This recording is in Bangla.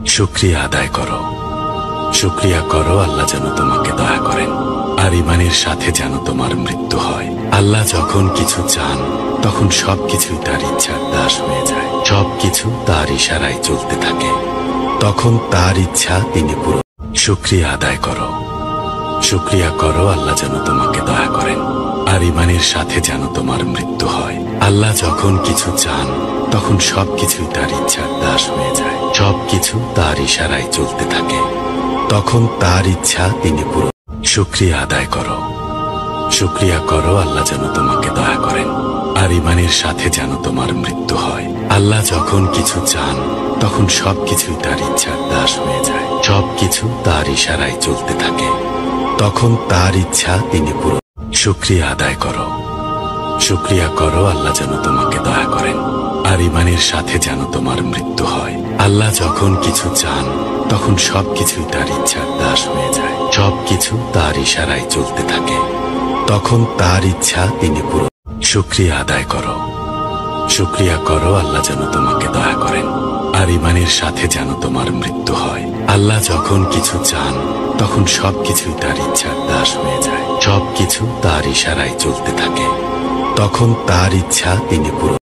শুকরিয়া আদায় করো। শুকরিয়া করো আল্লাহ যেন তোমাকে দয়া করেন, আর ঈমানের সাথে যেন তোমার মৃত্যু হয়। আল্লাহ যখন কিছু চান তখন সবকিছুই তার ইচ্ছার দাস হয়ে যায়। সবকিছু তার ইশারায় চলতে থাকে, তখন তার ইচ্ছা তিনি পুরো। শুকরিয়া আদায় করো। শুকরিয়া করো আল্লাহ যেন তোমাকে দয়া করেন, আর ঈমানের সাথে যেন তোমার মৃত্যু হয়। আল্লাহ যখন কিছু চান তখন সবকিছুই তার ইচ্ছার দাস হয়ে যায়। সবকিছু তার ইশারায় চলতে থাকে, তখন তার ইচ্ছা তিনি পুরো। শুকরিয়া আদায় করো। শুকরিয়া করো আল্লাহ যেন তোমাকে দয়া করেন, আর ঈমানের সাথে যেন তোমার মৃত্যু হয়। আল্লাহ যখন কিছু চান তখন সবকিছুই তার ইচ্ছার দাস হয়ে যায়। সবকিছু তার ইশারায় চলতে থাকে, তখন তার ইচ্ছা তিনি পুরো। শুকরিয়া আদায় করো। শুকরিয়া করো আল্লাহ যেন তোমাকে দয়া করেন, আর ঈমানের সাথে যেন তোমার মৃত্যু হয়। আল্লাহ যখন কিছু চান তখন সবকিছুই তার ইচ্ছার দাস হয়ে যায়। সবকিছু তার ইশারায় চলতে থাকে, তখন তার ইচ্ছা তিনি পুরো। শুকরিয়া আদায় করো। শুকরিয়া করো আল্লাহ যেন তোমাকে দয়া করেন, আর ঈমানের সাথে যেন তোমার মৃত্যু হয়। আল্লাহ যখন কিছু চান তখন সবকিছুই তার ইচ্ছার দাস হয়ে যায়। সবকিছু তার ইশারায় চলতে থাকে, তখন তার ইচ্ছা তিনি পুরো।